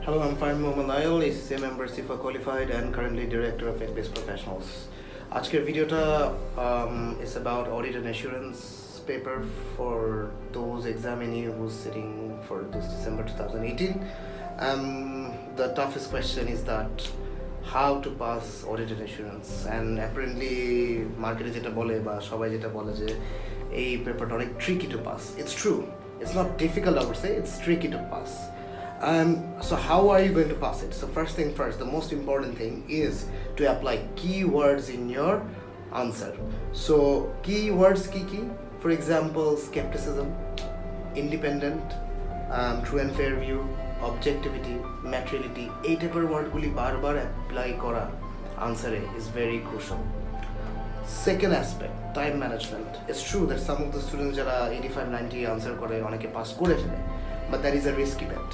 Hello, I'm Fahim Md Nael, ACCA member, CIFA qualified and currently director of Edbase Professionals. Today's video is about audit and assurance paper for those examinees who's sitting for this December 2018. The toughest question is that how to pass audit and assurance, and apparently market jeta bole ba shobai jeta bole je ei paper ta onek tricky to pass. It's true, it's not difficult, I would say, it's tricky to pass. So how are you going to pass it? So first thing first, the most important thing is to apply keywords in your answer. So keywords key, for example, skepticism, independent, true and fair view, objectivity, materiality, এই টাইপের ওয়ার্ডগুলি বারবার apply করা আনসারে is very crucial. Second aspect, time management. It's true that some of the students যারা 85-90 answer করে অনেকে pass করে ফেলে, but that is a risky bet.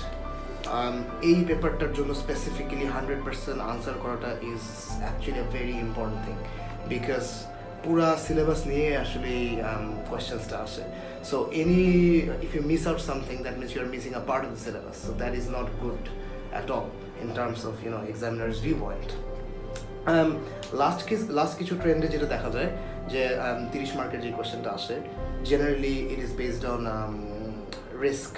এই পেপারটার জন্য স্পেসিফিক্যালি 100% আনসার করাটা is actually a very important thing, because পুরা syllabus নিয়ে আসলে কোয়েশ্চেন্সটা আসে। So if you miss out something, that means you're missing a part of the syllabus, so that is not good at all in terms of examiner's viewpoint. Last কিছু ট্রেন্ডে যেটা দেখা যায় যে 30 মার্কের যে কোয়েশ্চেনটা আসে, generally it is based on risk,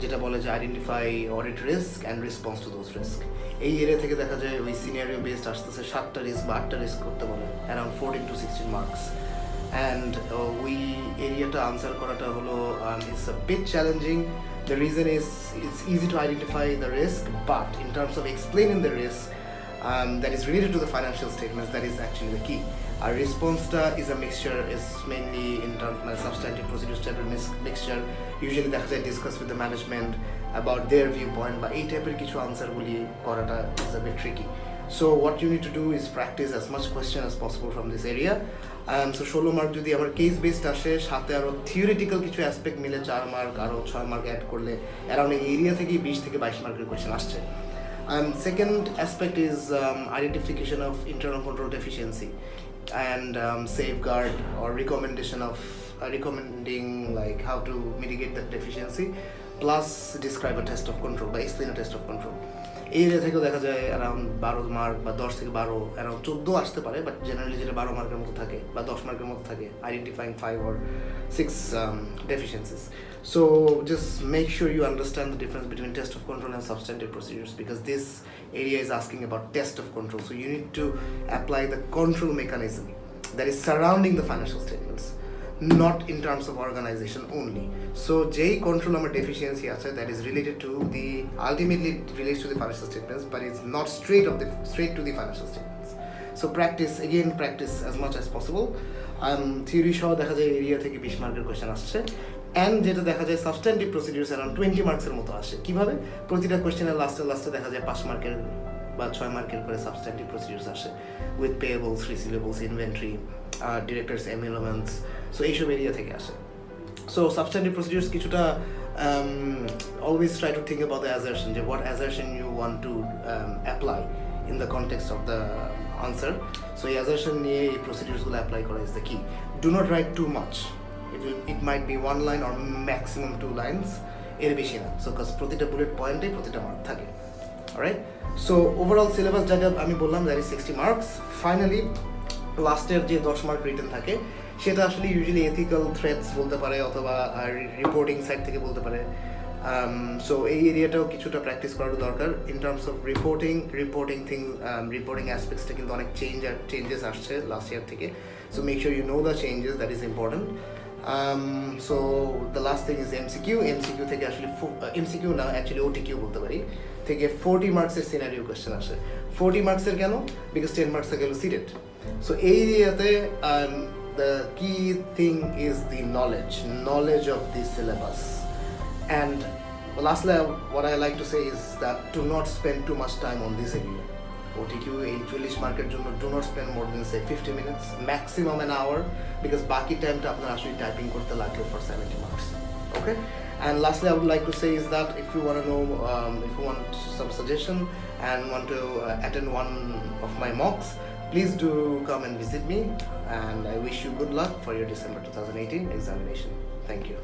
যেটা বলে যে identify audit risk and response to those risk. এই এরিয়া থেকে দেখা যায় ওই সিনারিও বেসড আসতেছে 7টা রিস্ক বা 8টা রিস্ক করতে বলে, অ্যারাউন্ড 14 to 16 মার্কস। অ্যান্ড ওই এরিয়াটা আনসার করাটা হলো it's a bit challenging. The reason is it's easy to identify the risk, but in terms of explaining the risk that is related to the financial statements, that is actually the key. Our response is a mixture, is mainly in terms of substantive procedures type of mixture. Usually that's discuss with the management about their viewpoint, but এই টাইপের কিছু আনসারগুলি করাটা is a bit tricky. So what you need to do is practice as much question as possible from this area. So 16 mark যদি আমার case based আসে, সাথে আরও theoretical কিছু অ্যাসপেক্ট মিলে 4 মার্ক, আরও 6 মার্ক অ্যাড করলে অ্যারাউন্ড এই এরিয়া থেকেই 20 থেকে 22 মার্কের কোয়েশ্চেন আসছে। Second aspect is identification of internal control deficiency and safeguard or recommending like how to mitigate that deficiency, plus describe a test of control বা explain a test of control. এই area থেকেও দেখা যায় around 12 mark বা 10 থেকে 12, around 14 আসতে পারে, but generally যেটা 12 মার্কের মতো থাকে বা 10 মার্কের মতো থাকে, identifying 5 or 6 deficiencies. So just make sure you understand the difference between test of control and substantive procedures, because this area is asking about test of control. So you need to apply the control mechanism that is surrounding the financial statements, not in terms of organization only. So J control number deficiency that is related to the, ultimately relates to the financial statements, but it's not straight to the financial statements. So practice as much as possible. Theory show দেখা যায় area থেকে 20 মার্কের question আসছে, and যেটা দেখা যায় substantive procedures around 20 মার্কসের মতো আসে। কিভাবে? প্রতিটা কোয়েশ্চেনের লাস্টে দেখা যায় 5 মার্কের বা 6 মার্কের করে সাবস্ট্যান্টিভ প্রসিডিউরস আসে, with পেয়েবলস, receivables, inventory, directors এমিলমেন্টস। So এইসব এরিয়া থেকে আসে। সো সাবস্ট্যান্টিভ প্রসিডিউরস কিছুটা always try to think about the assertion, যে what assertion you want to apply in the context of the answer. So এই assertion নিয়ে এই প্রসিডিউরসগুলো apply করা is the key. Do not write too much. It might be 1 line or maximum 2 lines, এর বেশি না। So because প্রতিটা bullet পয়েন্টে প্রতিটা মার্ক থাকে। Alright? So overall syllabus যেটা আমি বললাম, that is 60 marks. Finally লাস্টের যে 10 মার্ক রিটেন থাকে, সেটা আসলে ইউজুয়ালি এথিক্যাল থ্রেটস বলতে পারে অথবা রিপোর্টিং সাইড থেকে বলতে পারে। সো এই এরিয়াটাও কিছুটা প্র্যাকটিস করার দরকার ইন টার্মস অফ রিপোর্টিং অ্যাসপেক্টসটা কিন্তু অনেক চেঞ্জেস আসছে লাস্ট ইয়ার থেকে। So make sure you know the changes, that is important. So the last thing is MCQ থেকে আসলে এমসিকিউ না, অ্যাকচুয়ালি ওটিকিউ বলতে পারি, থেকে 40 মার্কসের সিনারিও কোয়েশ্চেন আসে। 40 মার্কসের কেন? বিকজ 10 মার্কস থেকে সিটেড। সো এই এরিয়াতে the key thing is the knowledge of the syllabus. And lastly, what I like to say is that do not spend too much time on this area. OTQ 40 market জন্য do not spend more than say 50 minutes, maximum an hour, because বাকি টাইমটা আপনার আসলে typing করতে লাগবে for 70 marks. Okay? And lastly, I would like to say is that if you want to know, if you want some suggestion and want to attend one of my mocks, please do come and visit me, and I wish you good luck for your December 2018 examination. Thank you.